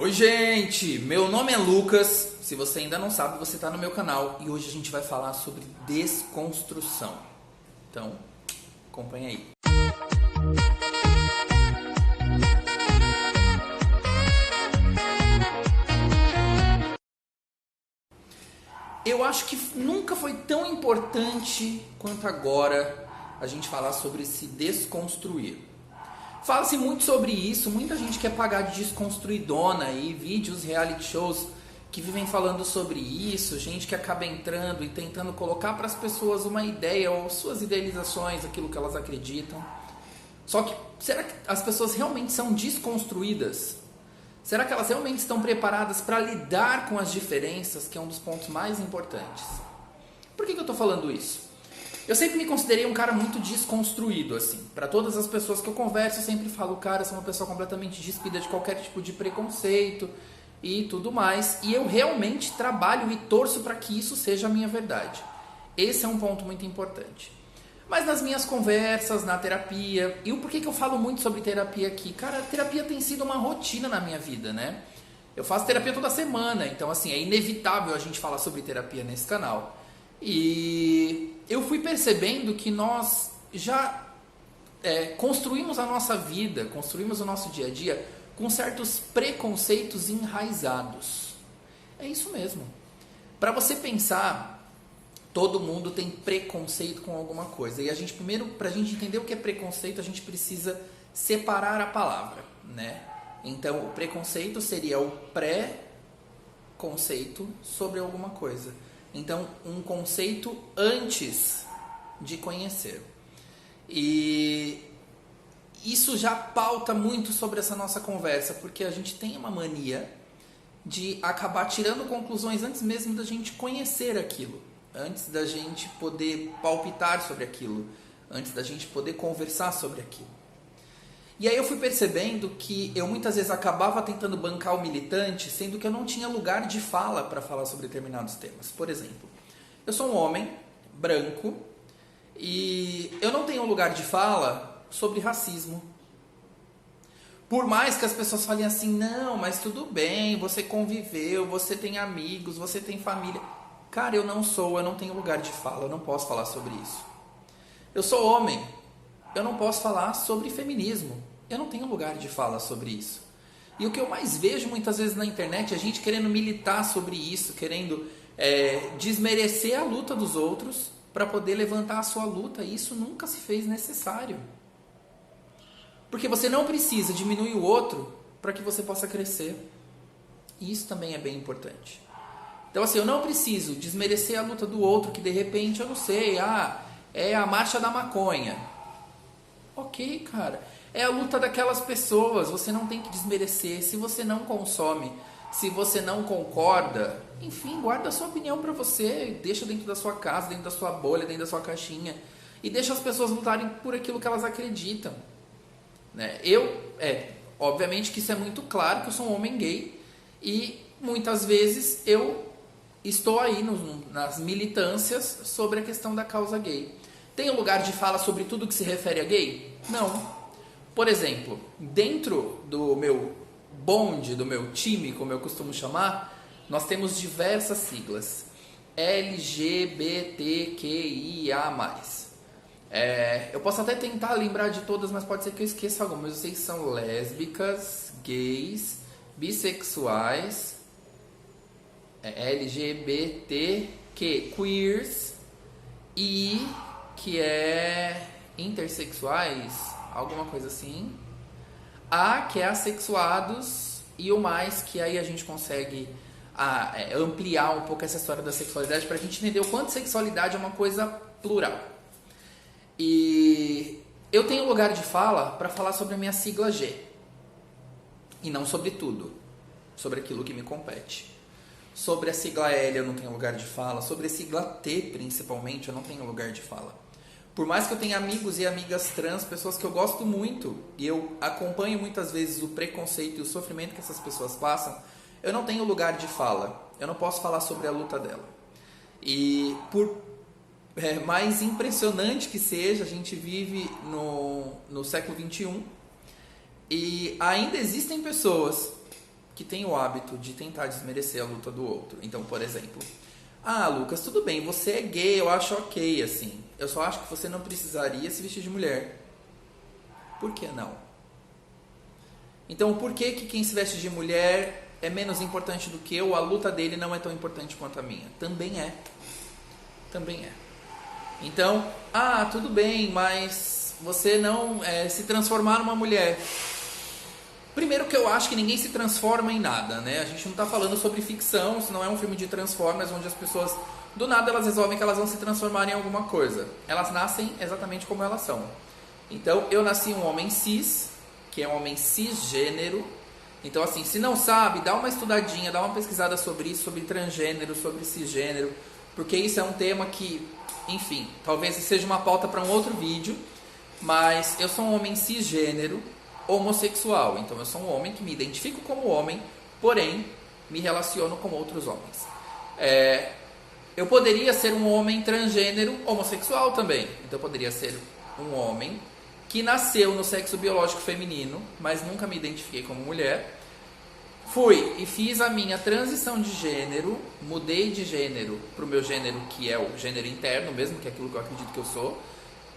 Oi gente, meu nome é Lucas, se você ainda não sabe, você está no meu canal e hoje a gente vai falar sobre desconstrução. Então, acompanha aí. Eu acho que nunca foi tão importante quanto agora a gente falar sobre se desconstruir. Fala-se muito sobre isso, muita gente quer pagar de desconstruidona aí, vídeos, reality shows que vivem falando sobre isso, gente que acaba entrando e tentando colocar para as pessoas uma ideia ou suas idealizações, aquilo que elas acreditam. Só que, será que as pessoas realmente são desconstruídas? Será que elas realmente estão preparadas para lidar com as diferenças, que é um dos pontos mais importantes? Por que eu estou falando isso? Eu sempre me considerei um cara muito desconstruído, assim. Para todas as pessoas que eu converso, eu sempre falo, cara, eu sou uma pessoa completamente despida de qualquer tipo de preconceito e tudo mais. E eu realmente trabalho e torço para que isso seja a minha verdade. Esse é um ponto muito importante. Mas nas minhas conversas, na terapia, e o porquê que eu falo muito sobre terapia aqui? Cara, a terapia tem sido uma rotina na minha vida, né? Eu faço terapia toda semana, então assim, é inevitável a gente falar sobre terapia nesse canal. E eu fui percebendo que nós já construímos a nossa vida, construímos o nosso dia a dia com certos preconceitos enraizados. É isso mesmo. Para você pensar, todo mundo tem preconceito com alguma coisa. E a gente primeiro, para a gente entender o que é preconceito, a gente precisa separar a palavra, né? Então, o preconceito seria o pré-conceito sobre alguma coisa. Então, um conceito antes de conhecer. E isso já pauta muito sobre essa nossa conversa, porque a gente tem uma mania de acabar tirando conclusões antes mesmo da gente conhecer aquilo, antes da gente poder palpitar sobre aquilo, antes da gente poder conversar sobre aquilo. E aí eu fui percebendo que eu muitas vezes acabava tentando bancar o militante, sendo que eu não tinha lugar de fala para falar sobre determinados temas. Por exemplo, eu sou um homem branco e eu não tenho lugar de fala sobre racismo. Por mais que as pessoas falem assim, não, mas tudo bem, você conviveu, você tem amigos, você tem família. Cara, eu não tenho lugar de fala, eu não posso falar sobre isso. Eu sou homem, eu não posso falar sobre feminismo. Eu não tenho lugar de fala sobre isso. E o que eu mais vejo muitas vezes na internet é a gente querendo militar sobre isso, querendo desmerecer a luta dos outros para poder levantar a sua luta. E isso nunca se fez necessário. Porque você não precisa diminuir o outro para que você possa crescer. E isso também é bem importante. Então assim, eu não preciso desmerecer a luta do outro que de repente, eu não sei, é a marcha da maconha. Ok, cara. É a luta daquelas pessoas, você não tem que desmerecer. Se você não consome, se você não concorda, enfim, guarda a sua opinião para você, deixa dentro da sua casa, dentro da sua bolha, dentro da sua caixinha e deixa as pessoas lutarem por aquilo que elas acreditam, né? Obviamente que isso é muito claro, que eu sou um homem gay e muitas vezes eu estou aí nas militâncias sobre a questão da causa gay. Tenho lugar de fala sobre tudo que se refere a gay? Não. Por exemplo, dentro do meu bonde, do meu time, como eu costumo chamar, nós temos diversas siglas. LGBTQIA+. Eu posso até tentar lembrar de todas, mas pode ser que eu esqueça algumas. Eu sei que são lésbicas, gays, bissexuais, LGBTQ, queers e que é intersexuais, alguma coisa assim. A, que é assexuados, e o mais, que aí a gente consegue ampliar um pouco essa história da sexualidade para a gente entender o quanto sexualidade é uma coisa plural. E eu tenho lugar de fala para falar sobre a minha sigla G. E não sobre tudo. Sobre aquilo que me compete. Sobre a sigla L eu não tenho lugar de fala. Sobre a sigla T, principalmente, eu não tenho lugar de fala. Por mais que eu tenha amigos e amigas trans, pessoas que eu gosto muito, e eu acompanho muitas vezes o preconceito e o sofrimento que essas pessoas passam, eu não tenho lugar de fala. Eu não posso falar sobre a luta dela. E por mais impressionante que seja, a gente vive no século XXI e ainda existem pessoas que tem o hábito de tentar desmerecer a luta do outro. Então, por exemplo, Lucas, tudo bem, você é gay, eu acho ok, assim. Eu só acho que você não precisaria se vestir de mulher. Por que não? Então, por que quem se veste de mulher é menos importante do que eu? A luta dele não é tão importante quanto a minha. Também é. Também é. Então, tudo bem, mas você não se transformar numa mulher. Primeiro que eu acho que ninguém se transforma em nada, né? A gente não está falando sobre ficção, isso não é um filme de Transformers, onde as pessoas, do nada, elas resolvem que elas vão se transformar em alguma coisa. Elas nascem exatamente como elas são. Então, eu nasci um homem cis, que é um homem cisgênero. Então, assim, se não sabe, dá uma estudadinha, dá uma pesquisada sobre isso, sobre transgênero, sobre cisgênero, porque isso é um tema que, enfim, talvez seja uma pauta para um outro vídeo, mas eu sou um homem cisgênero, homossexual. Então, eu sou um homem que me identifico como homem, porém, me relaciono com outros homens. Eu poderia ser um homem transgênero homossexual também. Então, eu poderia ser um homem que nasceu no sexo biológico feminino, mas nunca me identifiquei como mulher. Fui e fiz a minha transição de gênero, mudei de gênero para o meu gênero, que é o gênero interno mesmo, que é aquilo que eu acredito que eu sou,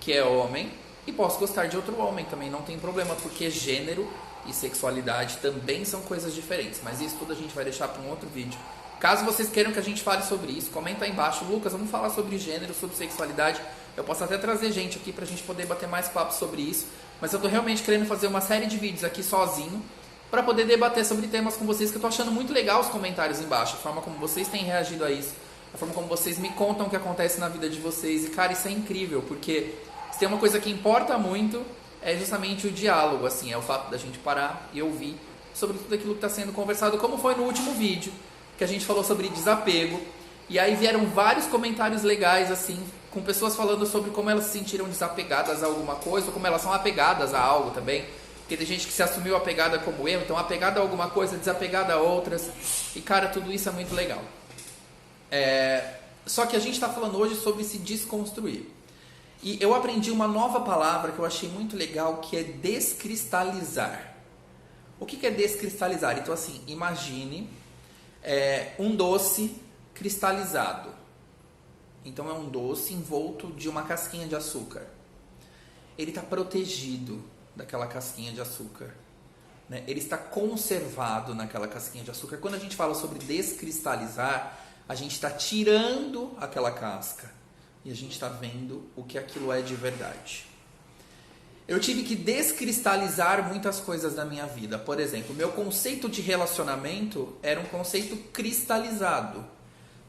que é homem, e posso gostar de outro homem também, não tem problema, porque gênero e sexualidade também são coisas diferentes, mas isso tudo a gente vai deixar para um outro vídeo. Caso vocês queiram que a gente fale sobre isso, comenta aí embaixo. Lucas, vamos falar sobre gênero, sobre sexualidade. Eu posso até trazer gente aqui pra gente poder bater mais papo sobre isso, mas eu tô realmente querendo fazer uma série de vídeos aqui sozinho para poder debater sobre temas com vocês, que eu tô achando muito legal os comentários embaixo, a forma como vocês têm reagido a isso, a forma como vocês me contam o que acontece na vida de vocês. E cara, isso é incrível, porque se tem uma coisa que importa muito, é justamente o diálogo, assim, é o fato da gente parar e ouvir sobre tudo aquilo que está sendo conversado, como foi no último vídeo, que a gente falou sobre desapego. E aí vieram vários comentários legais, assim, com pessoas falando sobre como elas se sentiram desapegadas a alguma coisa, ou como elas são apegadas a algo também. Porque tem gente que se assumiu apegada como eu, então apegada a alguma coisa, desapegada a outras. E cara, tudo isso é muito legal. Só que a gente está falando hoje sobre se desconstruir. E eu aprendi uma nova palavra que eu achei muito legal, que é descristalizar. O que é descristalizar? Então assim, imagine um doce cristalizado. Então é um doce envolto de uma casquinha de açúcar. Ele está protegido daquela casquinha de açúcar, né? Ele está conservado naquela casquinha de açúcar. Quando a gente fala sobre descristalizar, a gente está tirando aquela casca e a gente está vendo o que aquilo é de verdade. Eu tive que descristalizar muitas coisas da minha vida. Por exemplo, meu conceito de relacionamento era um conceito cristalizado.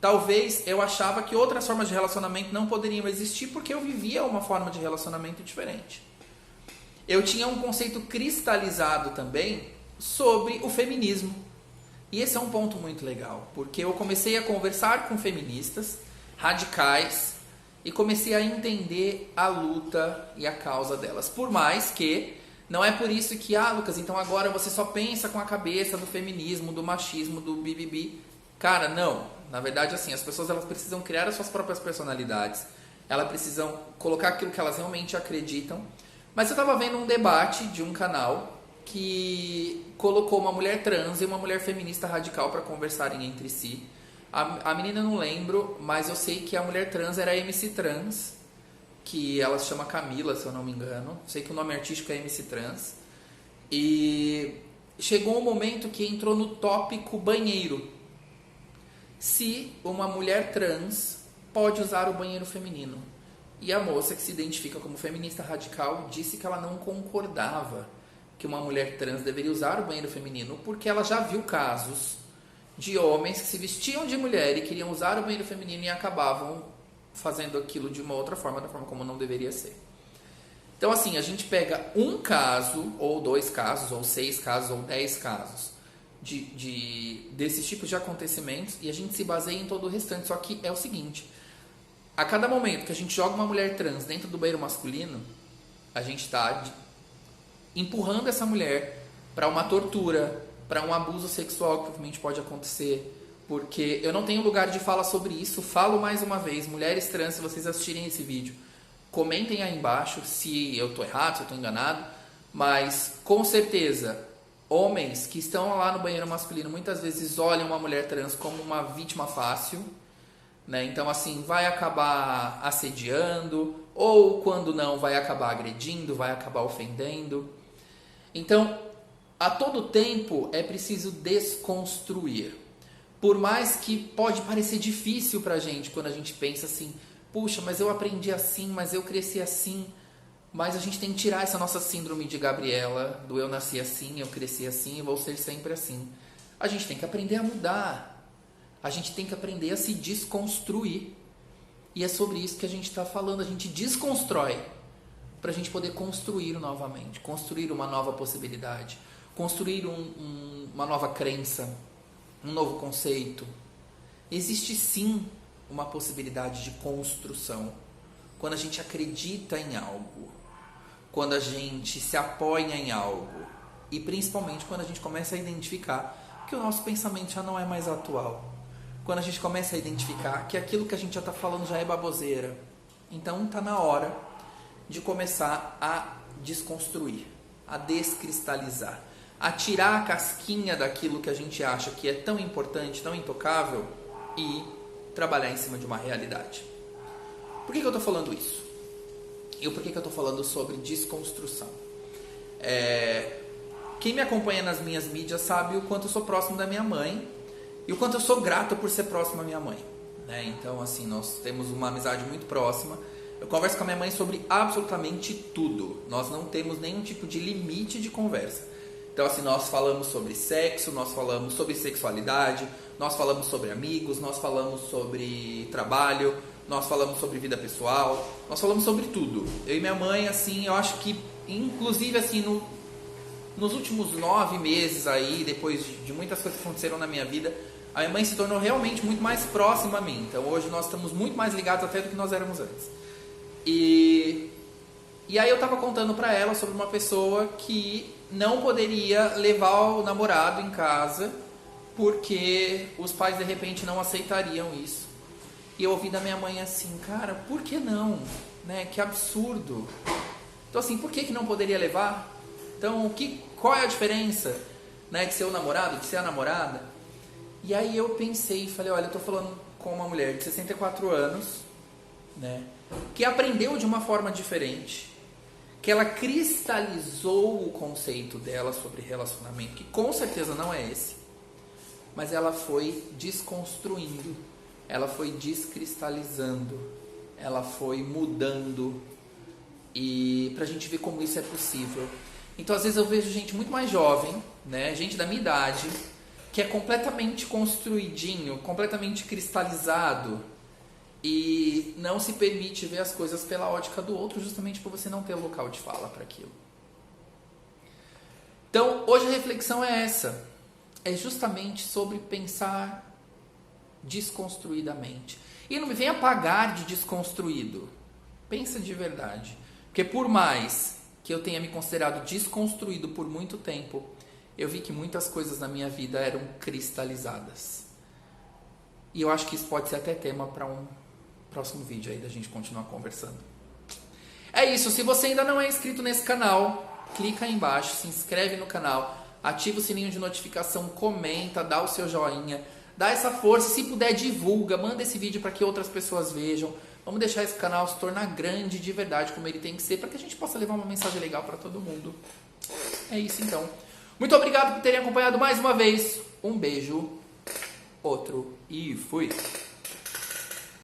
Talvez eu achava que outras formas de relacionamento não poderiam existir porque eu vivia uma forma de relacionamento diferente. Eu tinha um conceito cristalizado também sobre o feminismo. E esse é um ponto muito legal, porque eu comecei a conversar com feministas radicais e comecei a entender a luta e a causa delas. Por mais que não é por isso que, Lucas, então agora você só pensa com a cabeça do feminismo, do machismo, do bibibi. Cara, não. Na verdade, assim, as pessoas elas precisam criar as suas próprias personalidades. Elas precisam colocar aquilo que elas realmente acreditam. Mas eu estava vendo um debate de um canal que colocou uma mulher trans e uma mulher feminista radical para conversarem entre si. A menina eu não lembro, mas eu sei que a mulher trans era a MC Trans, que ela se chama Camila, se eu não me engano. Sei que o nome artístico é MC Trans. E chegou um momento que entrou no tópico banheiro. Se uma mulher trans pode usar o banheiro feminino. E a moça, que se identifica como feminista radical, disse que ela não concordava que uma mulher trans deveria usar o banheiro feminino, porque ela já viu casos de homens que se vestiam de mulher e queriam usar o banheiro feminino e acabavam fazendo aquilo de uma outra forma, da forma como não deveria ser. Então, assim, a gente pega um caso, ou 2 casos, ou 6 casos, ou 10 casos desses tipos de acontecimentos e a gente se baseia em todo o restante. Só que é o seguinte, a cada momento que a gente joga uma mulher trans dentro do banheiro masculino, a gente está empurrando essa mulher para uma tortura, para um abuso sexual que provavelmente pode acontecer, porque eu não tenho lugar de fala sobre isso. Falo mais uma vez, mulheres trans, se vocês assistirem esse vídeo, comentem aí embaixo se eu estou errado, se eu estou enganado, mas com certeza homens que estão lá no banheiro masculino muitas vezes olham uma mulher trans como uma vítima fácil, né? Então, assim, vai acabar assediando, ou quando não, vai acabar agredindo, vai acabar ofendendo. Então, a todo tempo é preciso desconstruir. Por mais que pode parecer difícil pra gente quando a gente pensa assim, puxa, mas eu aprendi assim, mas eu cresci assim. Mas a gente tem que tirar essa nossa síndrome de Gabriela, do eu nasci assim, eu cresci assim e vou ser sempre assim. A gente tem que aprender a mudar. A gente tem que aprender a se desconstruir. E é sobre isso que a gente está falando. A gente desconstrói para a gente poder construir novamente, construir uma nova possibilidade, construir uma nova crença, um novo conceito. Existe sim uma possibilidade de construção quando a gente acredita em algo, quando a gente se apoia em algo e principalmente quando a gente começa a identificar que o nosso pensamento já não é mais atual, quando a gente começa a identificar que aquilo que a gente já está falando já é baboseira. Então está na hora de começar a desconstruir, a descristalizar, a tirar a casquinha daquilo que a gente acha que é tão importante, tão intocável e trabalhar em cima de uma realidade. Por que eu estou falando isso? E por que eu estou falando sobre desconstrução? Quem me acompanha nas minhas mídias sabe o quanto eu sou próximo da minha mãe e o quanto eu sou grato por ser próximo à minha mãe, né? Então, assim, nós temos uma amizade muito próxima. Eu converso com a minha mãe sobre absolutamente tudo. Nós não temos nenhum tipo de limite de conversa. Então, assim, nós falamos sobre sexo, nós falamos sobre sexualidade, nós falamos sobre amigos, nós falamos sobre trabalho, nós falamos sobre vida pessoal, nós falamos sobre tudo. Eu e minha mãe, assim, eu acho que, inclusive, assim, nos últimos 9 meses aí, depois de muitas coisas que aconteceram na minha vida, a minha mãe se tornou realmente muito mais próxima a mim. Então, hoje nós estamos muito mais ligados até do que nós éramos antes. E aí eu estava contando para ela sobre uma pessoa que não poderia levar o namorado em casa porque os pais, de repente, não aceitariam isso. E eu ouvi da minha mãe assim, cara, por que não? Né? Que absurdo. Então, assim, por que não poderia levar? Então, qual é a diferença, né, de ser o namorado, de ser a namorada? E aí eu pensei e falei, olha, eu estou falando com uma mulher de 64 anos, né, que aprendeu de uma forma diferente, que ela cristalizou o conceito dela sobre relacionamento, que com certeza não é esse, mas ela foi desconstruindo, ela foi descristalizando, ela foi mudando, e pra gente ver como isso é possível. Então, às vezes eu vejo gente muito mais jovem, né, gente da minha idade, que é completamente construidinho, completamente cristalizado, e não se permite ver as coisas pela ótica do outro, justamente por você não ter local de fala para aquilo. Então, hoje a reflexão é essa. É justamente sobre pensar desconstruidamente. E não me venha pagar de desconstruído. Pensa de verdade. Porque por mais que eu tenha me considerado desconstruído por muito tempo, eu vi que muitas coisas na minha vida eram cristalizadas. E eu acho que isso pode ser até tema para um próximo vídeo aí da gente continuar conversando. É isso, se você ainda não é inscrito nesse canal, clica aí embaixo, se inscreve no canal, ativa o sininho de notificação, comenta, dá o seu joinha, dá essa força, se puder divulga, manda esse vídeo para que outras pessoas vejam. Vamos deixar esse canal se tornar grande de verdade como ele tem que ser, para que a gente possa levar uma mensagem legal para todo mundo. É isso então. Muito obrigado por terem acompanhado mais uma vez. Um beijo, outro e fui!